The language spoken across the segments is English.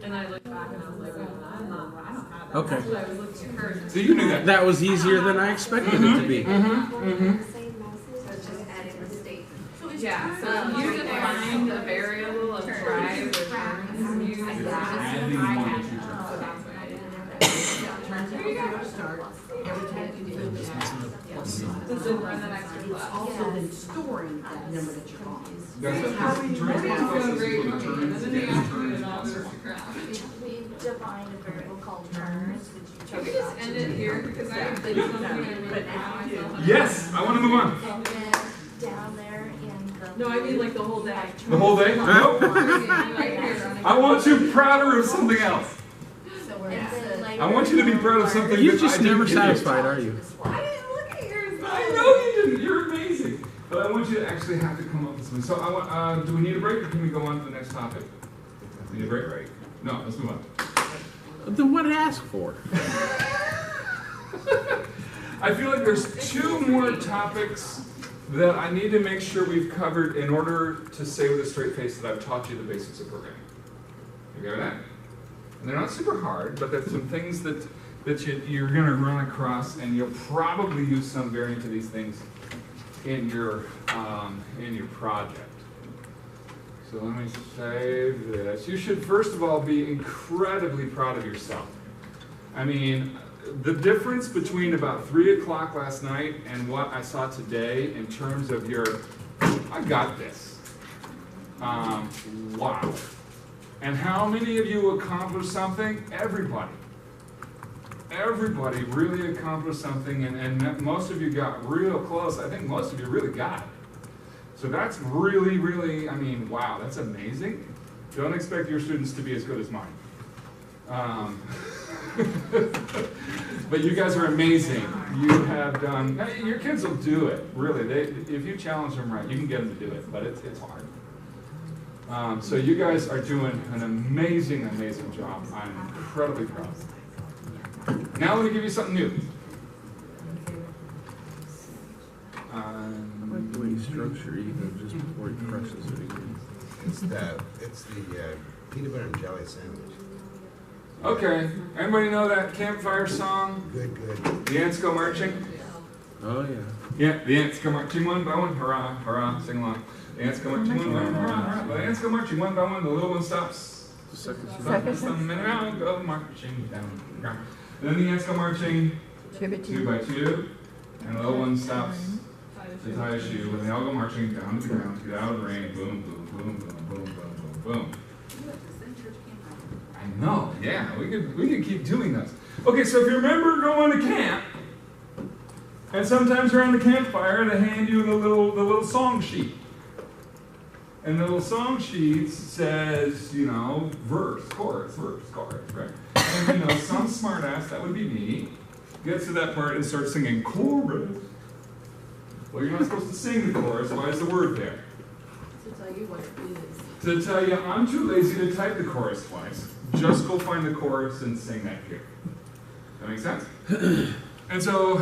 And I looked back and I was like, wait, I don't have that. Okay. That's what I was looking for. So you knew that. That was easier than I expected it to be. So it's just adding the statement. Yeah, so you define the variable of drive or turns, use that. So that's what I did. Here you go. This is for the next class. Also then storing that number that you're on. That's How we doing great. And then they asked me to all sorts of crap. We defined a variable called turns, which you Can we just end it here because I have something and myself. Yes, I want to move on. and then down there in the. No, I mean like the whole day. The whole day? Nope. Right here. I want you prouder of something else. So we're at. I want you to be proud of something You're that just I didn't never give you. satisfied, are you? I didn't look at yours. I know you didn't. You're amazing. But I want you to actually have to come up with something. So I want. Do we need a break, or can we go on to the next topic? We need a break, right? No, let's move on. Then what ask for? I feel like there's 2 more topics that I need to make sure we've covered in order to say with a straight face that I've taught you the basics of programming. You got that? And they're not super hard, but there's some things that you're going to run across, and you'll probably use some variant of these things in your project. So let me save this. You should first of all be incredibly proud of yourself. I mean, the difference between about 3 o'clock last night and what I saw today in terms of your, I got this. Wow. And how many of you accomplished something? Everybody. Everybody really accomplished something, and most of you got real close. I think most of you really got it. So that's really, really, I mean, wow, that's amazing. Don't expect your students to be as good as mine. But you guys are amazing. You have done, your kids will do it, really. If you challenge them right, you can get them to do it, but it's hard. So you guys are doing an amazing, amazing job. I'm incredibly proud. Now let me give you something new. I like the way you structure even just before he crushes it again. It's the peanut butter and jelly sandwich. Okay, everybody know that campfire song? Good, good. The ants go marching? Oh yeah. Yeah, the ants go marching one by one, hurrah, hurrah, sing along. The ants go marching one by one, hurrah, hurrah. The ants go marching one by one, the little one stops. The second. Some minute out, go marching down. And then the ants go marching 2 by 2, and the little one stops to tie a shoe, and they all go marching down to the ground to get out of the rain. Boom, boom, boom, boom, boom, boom, boom, boom. I know, yeah, we could keep doing this. Okay, so if you remember going to camp, and sometimes around the campfire they hand you the little song sheet. And the little song sheet says, you know, verse, chorus, right? And you know, some smartass, that would be me, gets to that part and starts singing chorus. Well, you're not supposed to sing the chorus. Why is the word there? To tell you what it is. To tell you, I'm too lazy to type the chorus twice. Just go find the chorus and sing that here. That make sense? And so,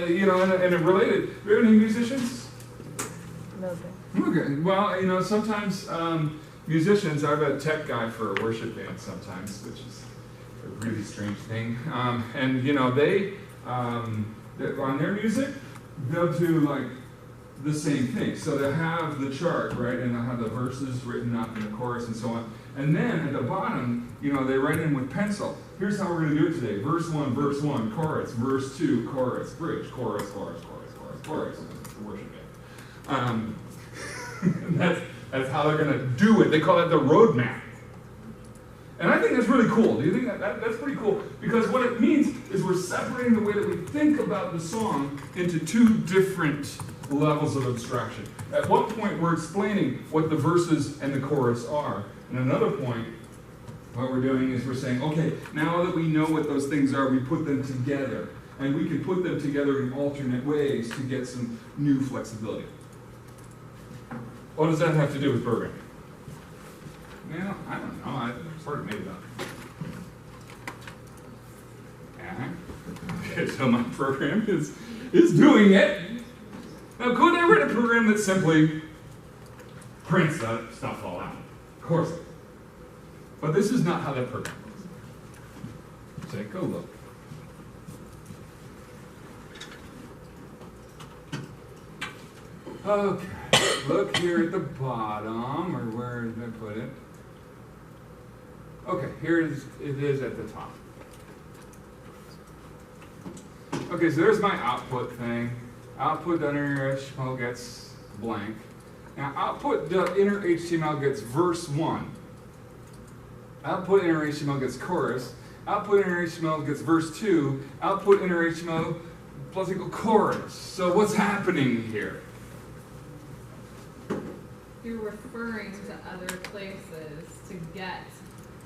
you know, and it related. Do we have any musicians? Okay. Well, you know, sometimes musicians, I have a tech guy for a worship band sometimes, which is a really strange thing. And, you know, they on their music, they'll do like the same thing. So they'll have the chart, right, and they'll have the verses written up in the chorus and so on. And then at the bottom, you know, they write in with pencil. Here's how we're going to do it today. Verse 1, chorus. Verse 2, chorus, bridge, chorus. It's a worship band. That's how they're going to do it. They call that the roadmap. And I think that's really cool. Do you think that's pretty cool? Because what it means is we're separating the way that we think about the song into 2 different levels of abstraction. At one point, we're explaining what the verses and the chorus are. And another point, what we're doing is we're saying, okay, now that we know what those things are, we put them together. And we can put them together in alternate ways to get some new flexibility. What does that have to do with programming? Well, I don't know. I sort of made it up. Okay, so my program is doing it. Now, could I write a program that simply prints that stuff all out? Of course. But this is not how that program works. Take a look. Okay, look here at the bottom, or where did I put it? Okay, here it is at the top. Okay, so there's my output thing. Output inner HTML gets blank. Now output inner HTML gets verse 1. Output inner HTML gets chorus. Output inner HTML gets verse 2. Output inner HTML plus equal chorus. So what's happening here? You're referring to other places to get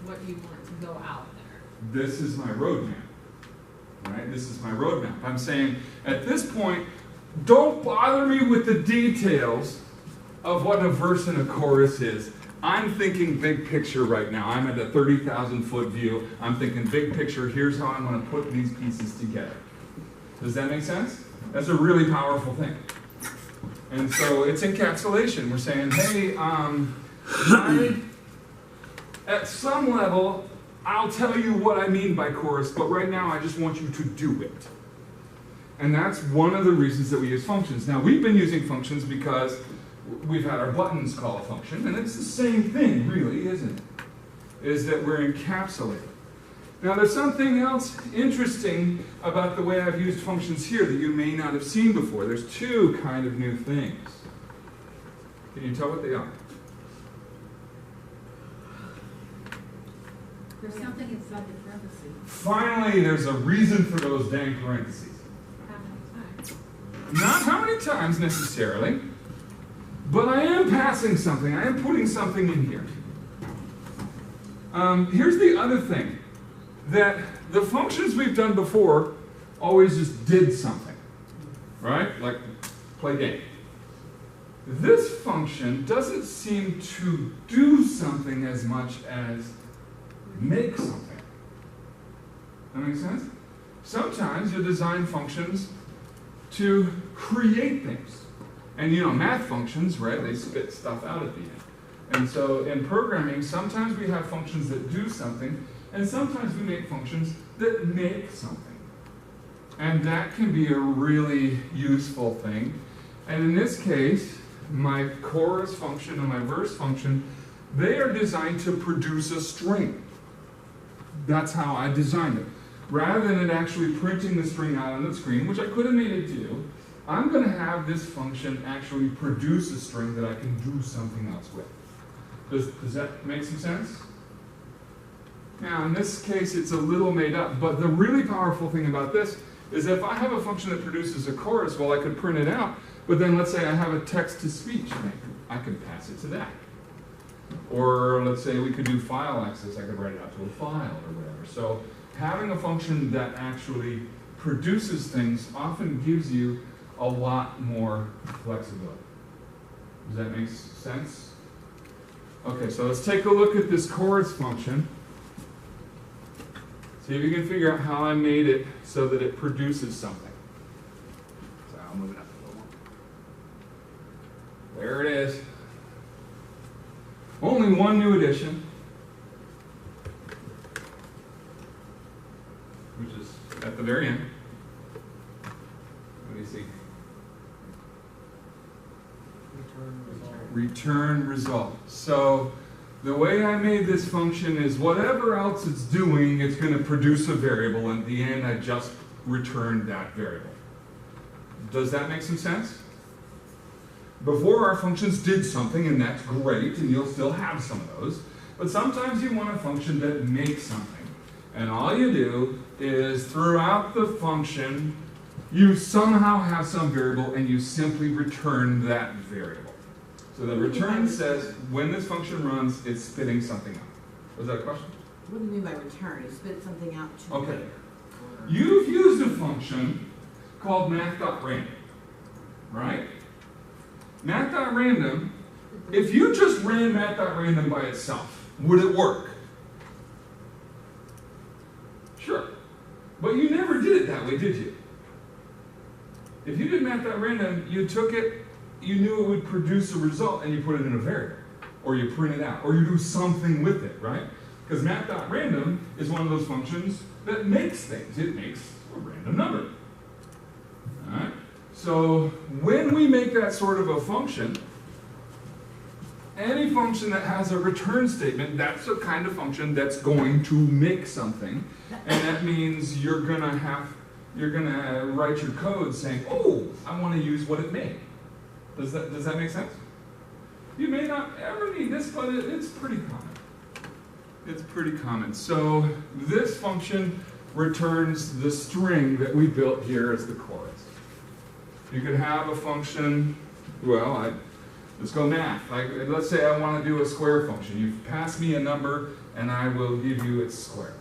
what you want to go out there. This is my roadmap. Right? This is my roadmap. I'm saying at this point, don't bother me with the details of what a verse and a chorus is. I'm thinking big picture right now. I'm at a 30,000 foot view. I'm thinking big picture. Here's how I'm going to put these pieces together. Does that make sense? That's a really powerful thing. And so it's encapsulation. We're saying, hey, at some level, I'll tell you what I mean by chorus, but right now I just want you to do it. And that's one of the reasons that we use functions. Now, we've been using functions because we've had our buttons call a function, and it's the same thing, really, isn't it? Is that we're encapsulating. Now, there's something else interesting about the way I've used functions here that you may not have seen before. There's two kind of new things. Can you tell what they are? There's something inside the parentheses. Finally, there's a reason for those dang parentheses. How many times? Not how many times necessarily, but I am passing something. I am putting something in here. Here's the other thing. That the functions we've done before always just did something, right? Like play game. This function doesn't seem to do something as much as make something. That makes sense? Sometimes you design functions to create things. And you know, math functions, right, they spit stuff out at the end. And so in programming, sometimes we have functions that do something, and sometimes we make functions that make something. And that can be a really useful thing. And in this case, my chorus function and my verse function, they are designed to produce a string. That's how I designed it. Rather than it actually printing the string out on the screen, which I could have made it do, I'm going to have this function actually produce a string that I can do something else with. Does that make some sense? Now, in this case, it's a little made up, but the really powerful thing about this is if I have a function that produces a chorus, well, I could print it out, but then let's say I have a text-to-speech thing. I could pass it to that. Or let's say we could do file access. I could write it out to a file or whatever. So having a function that actually produces things often gives you a lot more flexibility. Does that make sense? Okay, so let's take a look at this chorus function. See if you can figure out how I made it so that it produces something. So I'll move it up a little more. There it is. Only one new addition, which is at the very end. What do you see? Return result. So the way I made this function is whatever else it's doing, it's going to produce a variable, and at the end I just returned that variable. Does that make some sense? Before, our functions did something, and that's great, and you'll still have some of those. But sometimes you want a function that makes something. And all you do is, throughout the function, you somehow have some variable, and you simply return that variable. So the return says, when this function runs, it's spitting something out. Was that a question? What do you mean by return? You spit something out to Okay. later. You've used a function called math.random, right? Math.random, if you just ran math.random by itself, would it work? Sure. But you never did it that way, did you? If you did math.random, you took it, you knew it would produce a result, and you put it in a variable, or you print it out, or you do something with it, right? Because map.random is one of those functions that makes things. It makes a random number. All right? So when we make that sort of a function, any function that has a return statement, that's the kind of function that's going to make something. And that means you're gonna write your code saying, oh, I want to use what it made. Does that make sense? You may not ever need this, but it's pretty common. It's pretty common. So this function returns the string that we built here as the chorus. You could have a function, well, let's go math. Let's say I want to do a square function. You pass me a number, and I will give you its square.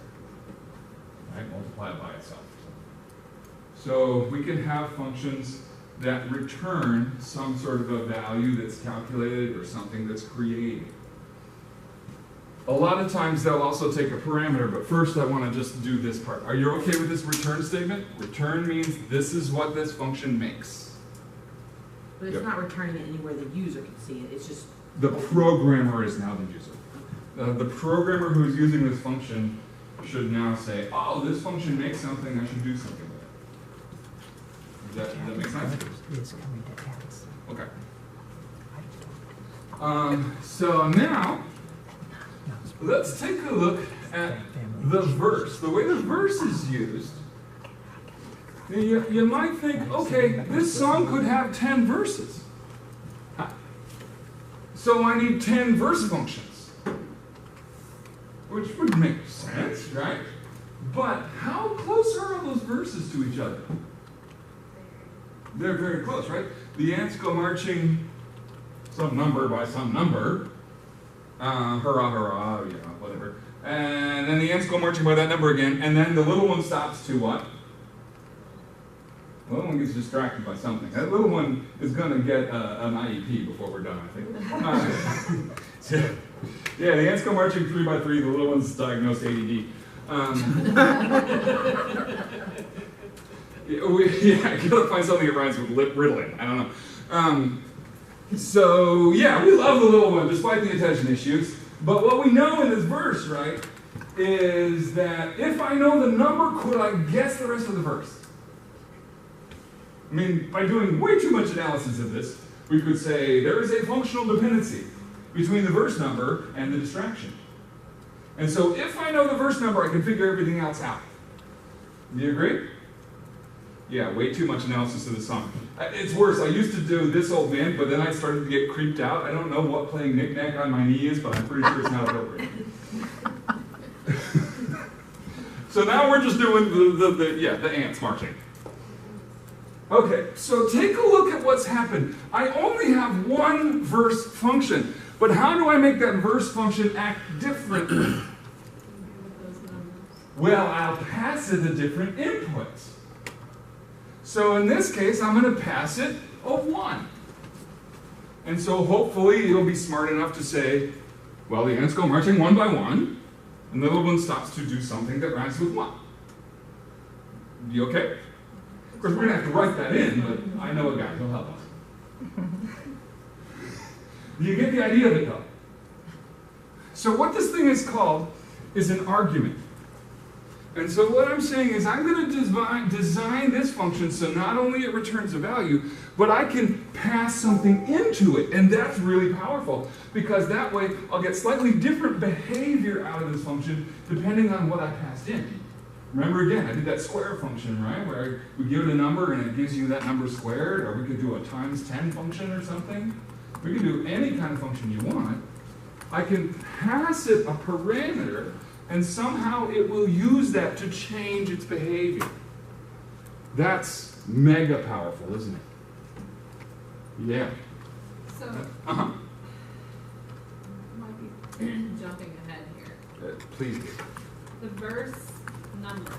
Right? Multiply it by itself. So we can have functions that return some sort of a value that's calculated or something that's created. A lot of times they'll also take a parameter, but first I want to just do this part. Are you okay with this return statement? Return means this is what this function makes. But it's not returning it anywhere the user can see it, it's just... The programmer is now the user. The programmer who's using this function should now say, oh, this function makes something, I should do something with it. Does that make sense? Okay. So now, let's take a look at the verse. The way the verse is used, you might think, okay, this song could have 10 verses. So I need 10 verse functions. Which would make sense, right? But how close are all those verses to each other? They're very close, right? The ants go marching some number by some number. Hurrah, hurrah, you know, whatever. And then the ants go marching by that number again, and then the little one stops to what? The little one gets distracted by something. That little one is going to get an IEP before we're done, I think. Yeah, the ants go marching 3 by 3, the little one's diagnosed ADD. I gotta find something that rhymes with riddling. I don't know. So, yeah, we love the little one despite the attention issues. But what we know in this verse, right, is that if I know the number, could I guess the rest of the verse? I mean, by doing way too much analysis of this, we could say there is a functional dependency between the verse number and the distraction. And so if I know the verse number, I can figure everything else out. Do you agree? Yeah, way too much analysis of the song. It's worse. I used to do This Old Man, but then I started to get creeped out. I don't know what playing knick-knack on my knee is, but I'm pretty sure it's not appropriate. So now we're just doing the ants marching. Okay, so take a look at what's happened. I only have one verse function, but how do I make that verse function act differently? Well, I'll pass it a different input. So in this case, I'm going to pass it a 1. And so hopefully it'll be smart enough to say, well, the ants go marching 1 by 1, and the little one stops to do something that rhymes with 1. You okay? Of course, we're going to have to write that in, but I know a guy who'll help us. Do you get the idea of it, though? So what this thing is called is an argument. And so what I'm saying is I'm going to design this function so not only it returns a value, but I can pass something into it. And that's really powerful, because that way I'll get slightly different behavior out of this function depending on what I passed in. Remember again, I did that square function, right? Where we give it a number and it gives you that number squared, or we could do a times 10 function or something. We can do any kind of function you want. I can pass it a parameter, and somehow it will use that to change its behavior. That's mega powerful, isn't it? Yeah. So, might be jumping ahead here. Please do. The verse number,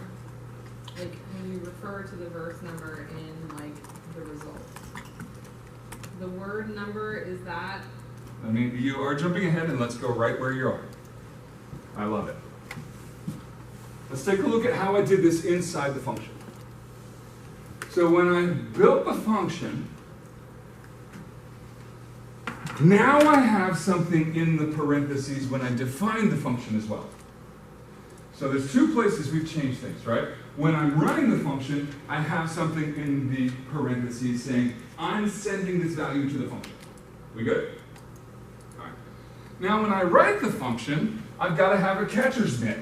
like when you refer to the verse number in like the results, the word number, is that? I mean, you are jumping ahead, and let's go right where you are. I love it. Let's take a look at how I did this inside the function. So when I built the function, now I have something in the parentheses when I define the function as well. So there's two places we've changed things, right? When I'm running the function, I have something in the parentheses saying, I'm sending this value to the function. We good? All right. Now when I write the function, I've got to have a catcher's mitt.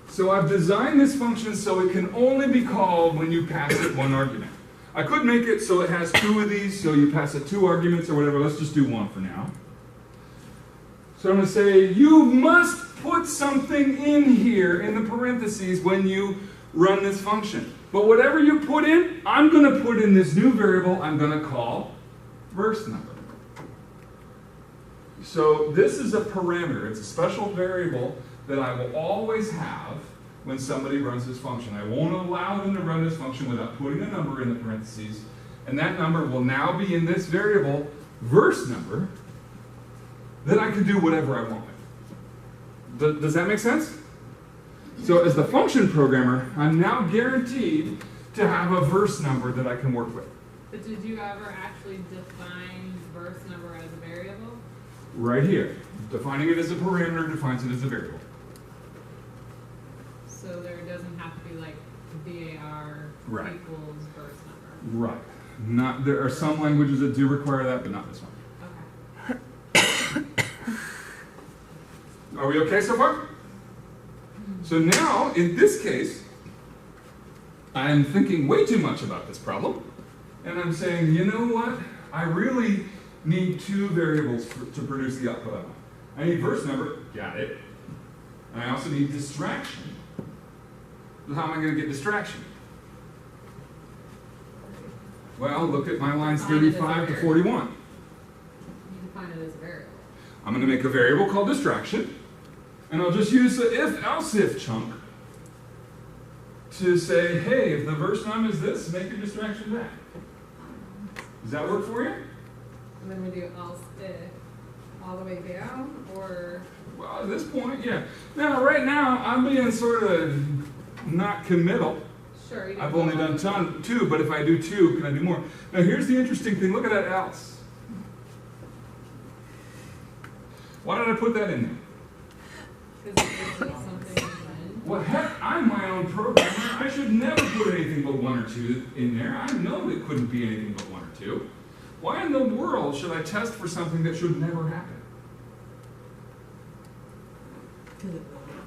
So I've designed this function so it can only be called when you pass it one argument. I could make it so it has two of these, so you pass it two arguments or whatever. Let's just do one for now. So I'm going to say, you must put something in here in the parentheses when you run this function. But whatever you put in, I'm going to put in this new variable I'm going to call verse number. So this is a parameter. It's a special variable that I will always have when somebody runs this function. I won't allow them to run this function without putting a number in the parentheses. And that number will now be in this variable verse number that I can do whatever I want with. Does that make sense? So as the function programmer, I'm now guaranteed to have a verse number that I can work with. But did you ever actually define verse number as a variable? Right here. Defining it as a parameter defines it as a variable. So there doesn't have to be like var Right. equals verse number. Right. There are some languages that do require that, but not this one. Okay. Are we okay so far? So now, in this case, I'm thinking way too much about this problem. And I'm saying, you know what? I really need two variables to produce the output I want. I need verse number, got it. And I also need distraction. So how am I going to get distraction? Well, look at my lines Define it as a 35 to variable. 41. You define it as a variable. I'm going to make a variable called distraction. And I'll just use the if chunk to say, hey, if the verse num is this, make your distraction that. Does that work for you? And then we do else if all the way down, or Well, at this point, yeah. Now, right now, I'm being sort of not committal. sure. You I've only done two, but if I do two, can I do more? Now, here's the interesting thing. Look at that else. Why did I put that in there? Because it's like something when. Well, heck, I'm my own programmer. I should never put anything but one or two in there. I know it couldn't be anything but one or two. Why in the world should I test for something that should never happen?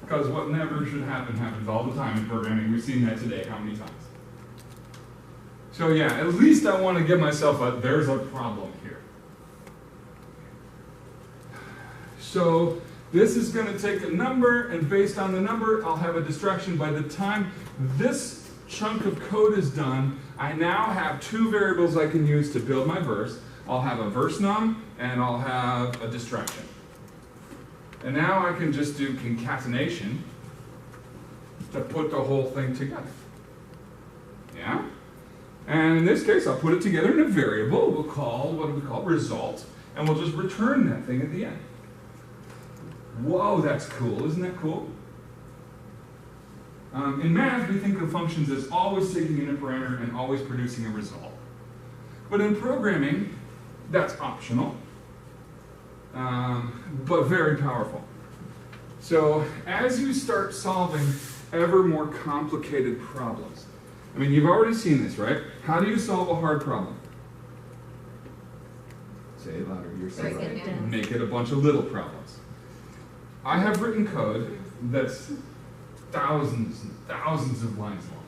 Because what never should happen happens all the time in programming. We've seen that today how many times? So yeah, at least I want to give myself there's a problem here. So this is going to take a number, and based on the number, I'll have a distraction. By the time this chunk of code is done, I now have two variables I can use to build my verse. I'll have a verse num, and I'll have a distraction. And now I can just do concatenation to put the whole thing together. Yeah? And in this case, I'll put it together in a variable. We'll call, what do we call, result, and we'll just return that thing at the end. Whoa, that's cool. Isn't that cool? In math, we think of functions as always taking in a parameter and always producing a result. But in programming, that's optional, but very powerful. So as you start solving ever more complicated problems, I mean, you've already seen this, right? How do you solve a hard problem? Say it louder. You're so Break it right. down. Make it a bunch of little problems. I have written code that's thousands and thousands of lines long,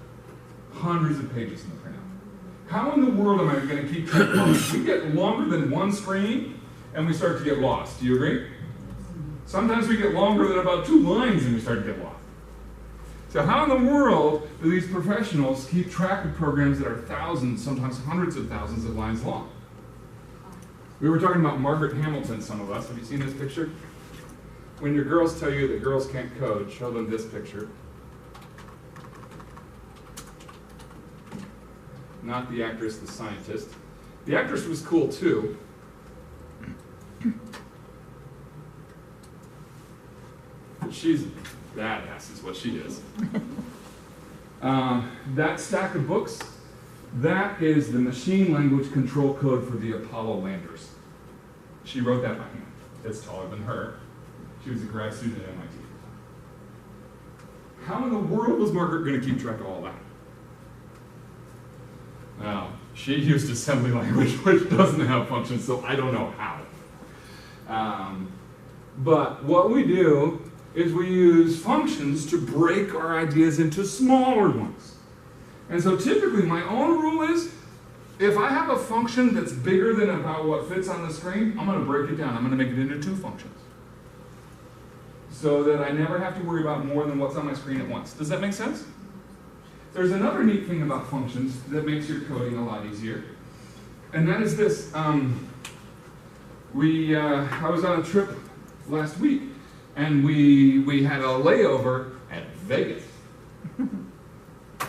hundreds of pages in the printout. How in the world am I going to keep track of lines? We get longer than one screen, and we start to get lost. Do you agree? Sometimes we get longer than about 2 lines, and we start to get lost. So how in the world do these professionals keep track of programs that are thousands, sometimes hundreds of thousands of lines long? We were talking about Margaret Hamilton, some of us. Have you seen this picture? When your girls tell you that girls can't code, show them this picture. Not the actress, the scientist. The actress was cool too. She's badass is what she is. That stack of books, that is the machine language control code for the Apollo landers. She wrote that by hand. It's taller than her. She was a grad student at MIT. How in the world was Margaret going to keep track of all that? Well, she used assembly language, which doesn't have functions, so I don't know how. But what we do is we use functions to break our ideas into smaller ones. And so typically my own rule is, if I have a function that's bigger than about what fits on the screen, I'm going to break it down. I'm going to make it into 2 functions. So that I never have to worry about more than what's on my screen at once. Does that make sense? There's another neat thing about functions that makes your coding a lot easier. And that is this. I was on a trip last week, and we had a layover at Vegas.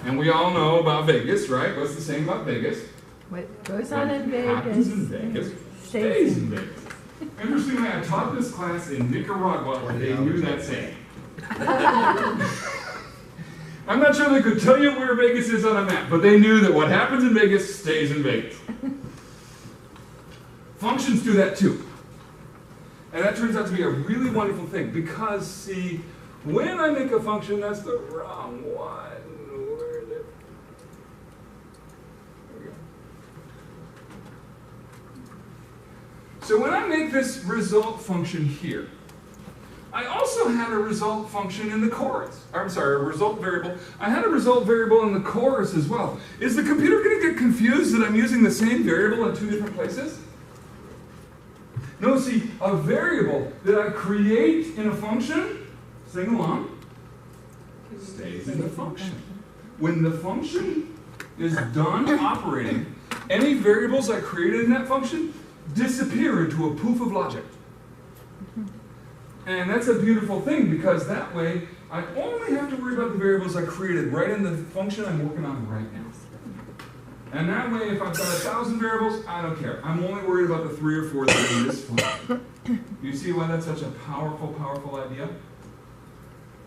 And we all know about Vegas, right? What's the saying about Vegas? What goes on in What happens Vegas in Vegas stays in Vegas. Interestingly, I taught this class in Nicaragua where they knew that saying. I'm not sure they could tell you where Vegas is on a map, but they knew that what happens in Vegas stays in Vegas. Functions do that too. And that turns out to be a really wonderful thing because, see, when I make a function, that's the wrong one. Where is it? There we go. So when I make this result function here, I also had a result function in the chorus. I'm sorry, a result variable. I had a result variable in the chorus as well. Is the computer going to get confused that I'm using the same variable in 2 different places? No, see, a variable that I create in a function, sing along, stays in the function. When the function is done operating, any variables I created in that function disappear into a poof of logic. And that's a beautiful thing because that way I only have to worry about the variables I created right in the function I'm working on right now. And that way, if I've got 1,000 variables, I don't care. I'm only worried about the 3 or 4 that are in this function. You see why that's such a powerful, powerful idea?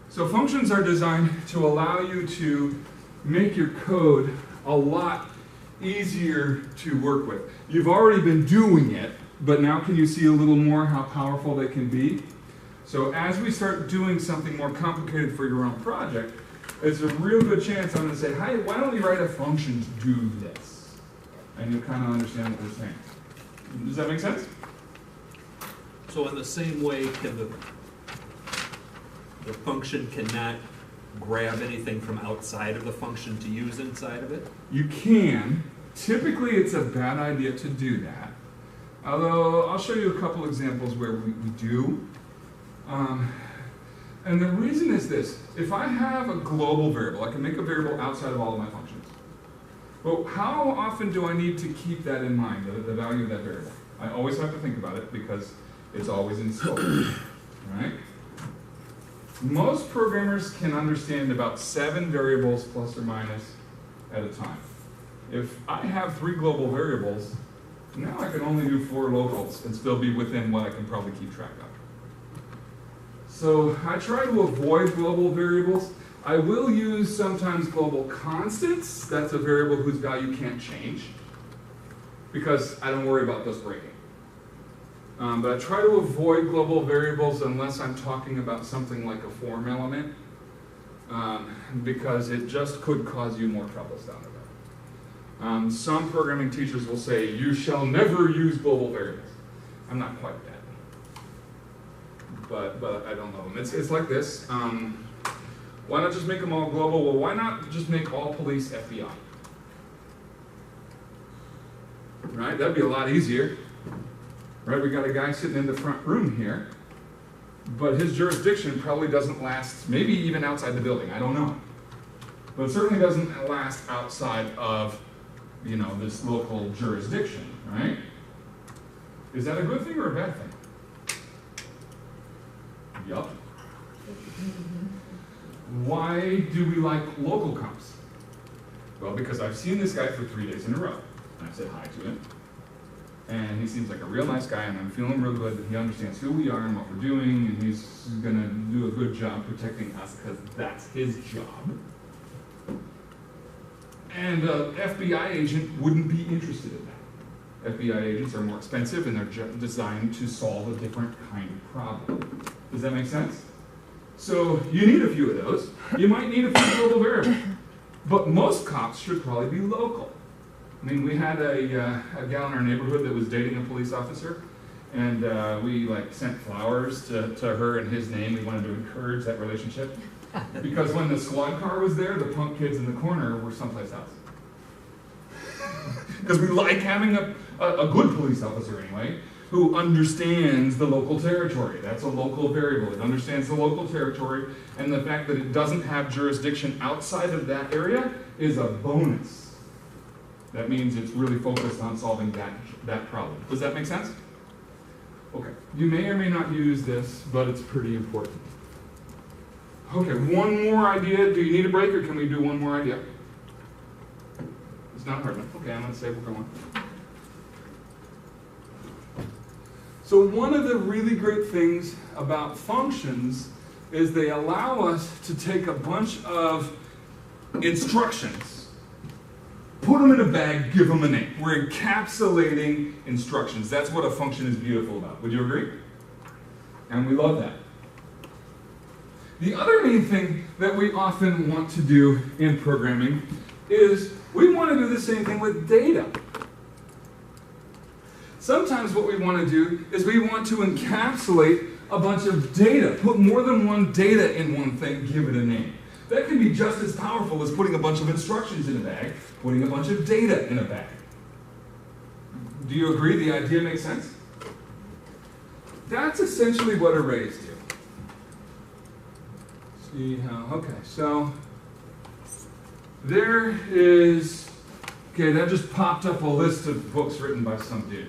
So functions are designed to allow you to make your code a lot easier to work with. You've already been doing it, but now can you see a little more how powerful they can be? So as we start doing something more complicated for your own project, it's a real good chance I'm going to say, hey, why don't we write a function to do this? And you'll kind of understand what we're saying. Does that make sense? So in the same way, can the function cannot grab anything from outside of the function to use inside of it? You can. Typically, it's a bad idea to do that. Although, I'll show you a couple examples where we do. And the reason is this. If I have a global variable, I can make a variable outside of all of my functions. But how often do I need to keep that in mind, the value of that variable? I always have to think about it because it's always in scope, right? Most programmers can understand about 7 variables plus or minus at a time. If I have 3 global variables, now I can only do 4 locals and still be within what I can probably keep track of. So I try to avoid global variables. I will use sometimes global constants. That's a variable whose value can't change because I don't worry about those breaking. But I try to avoid global variables unless I'm talking about something like a form element because it just could cause you more troubles down the road. Some programming teachers will say, you shall never use global variables. I'm not quite that. But I don't know them. It's like this. Why not just make them all global? Well, why not just make all police FBI? Right? That'd be a lot easier. Right? We got a guy sitting in the front room here, but his jurisdiction probably doesn't last, maybe even outside the building. I don't know. But it certainly doesn't last outside of, you know, this local jurisdiction, right? Is that a good thing or a bad thing? Yup. Why do we like local comps? Well, because I've seen this guy for 3 days in a row. And I've said hi to him. And he seems like a real nice guy, and I'm feeling real good that he understands who we are and what we're doing, and he's going to do a good job protecting us because that's his job. And an FBI agent wouldn't be interested in that. FBI agents are more expensive, and they're designed to solve a different kind of problem. Does that make sense? So you need a few of those. You might need a few global variables. But most cops should probably be local. I mean, we had a gal in our neighborhood that was dating a police officer, and we like sent flowers to her in his name. We wanted to encourage that relationship. Because when the squad car was there, the punk kids in the corner were someplace else. Because we like having a good police officer anyway, who understands the local territory. That's a local variable. It understands the local territory, and the fact that it doesn't have jurisdiction outside of that area is a bonus. That means it's really focused on solving that problem. Does that make sense? Okay. You may or may not use this, but it's pretty important. Okay, one more idea. Do you need a break, or can we do one more idea? It's not hard enough. Okay, I'm going to say we're going. So one of the really great things about functions is they allow us to take a bunch of instructions, put them in a bag, give them a name. We're encapsulating instructions. That's what a function is beautiful about. Would you agree? And we love that. The other main thing that we often want to do in programming is we want to do the same thing with data. Sometimes what we want to do is we want to encapsulate a bunch of data, put more than one data in one thing, give it a name. That can be just as powerful as putting a bunch of instructions in a bag, putting a bunch of data in a bag. Do you agree the idea makes sense? That's essentially what arrays do. See how, okay, so there is, okay, that just popped up a list of books written by some dude.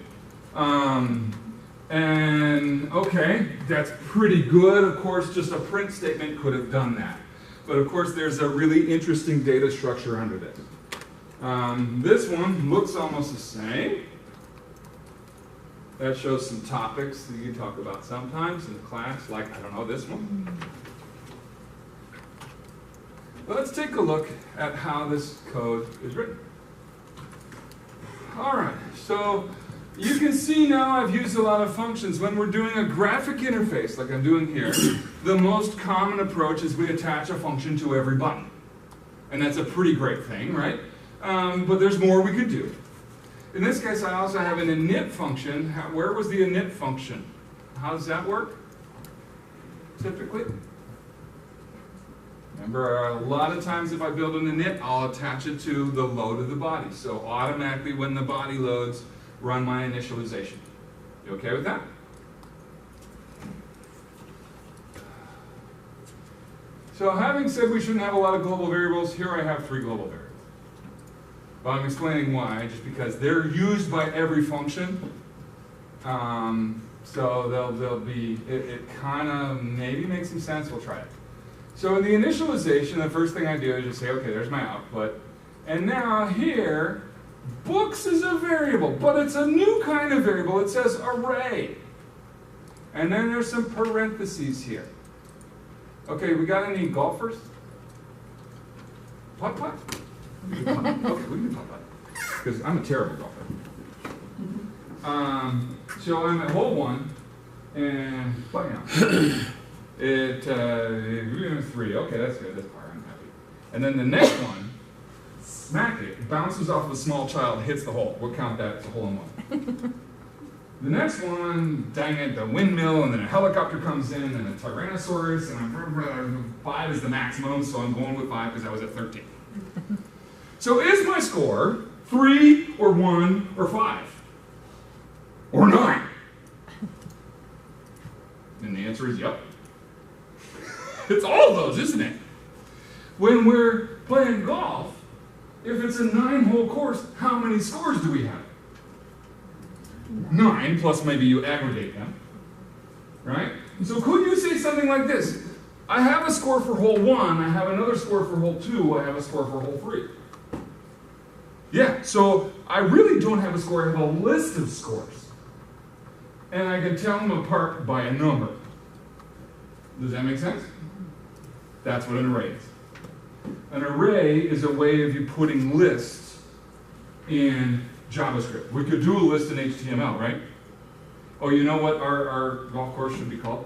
And okay, that's pretty good. Of course, just a print statement could have done that. But of course, there's a really interesting data structure under this. This one looks almost the same. That shows some topics that you talk about sometimes in class, like, I don't know, this one. But let's take a look at how this code is written. All right, so you can see now I've used a lot of functions. When we're doing a graphic interface, like I'm doing here, the most common approach is we attach a function to every button. And that's a pretty great thing, right? But there's more we could do. In this case, I also have an init function. Where was the init function? How does that work? Typically. Remember, a lot of times if I build an init, I'll attach it to the load of the body. So automatically when the body loads, run my initialization. You okay with that? So having said we shouldn't have a lot of global variables, here I have 3 global variables. But I'm explaining why, just because they're used by every function. So they'll be, it kind of maybe makes some sense, we'll try it. So in the initialization, the first thing I do is just say, okay, there's my output. And now here, books is a variable, but it's a new kind of variable. It says array. And then there's some parentheses here. Okay, we got any golfers? Putt-putt? Okay, we can do putt-putt. Because I'm a terrible golfer. So I'm at hole 1, and bam. It 3. Okay, that's good. That's par. I'm happy. And then the next one, smack it. It bounces off of a small child, hits the hole. We'll count that as a hole in 1. The next one, dang it, the windmill, and then a helicopter comes in, and a Tyrannosaurus, and 5 is the maximum, so I'm going with 5 because I was at 13. So is my score 3 or 1 or 5? Or 9? And the answer is yep. It's all of those, isn't it? When we're playing golf, if it's a 9-hole course, how many scores do we have? 9, plus maybe you aggregate them, right? So could you say something like this? I have a score for hole 1, I have another score for hole 2, I have a score for hole 3. Yeah, so I really don't have a score, I have a list of scores. And I can tell them apart by a number. Does that make sense? That's what an array is. An array is a way of you putting lists in JavaScript. We could do a list in HTML, right? Oh, you know what our golf course should be called?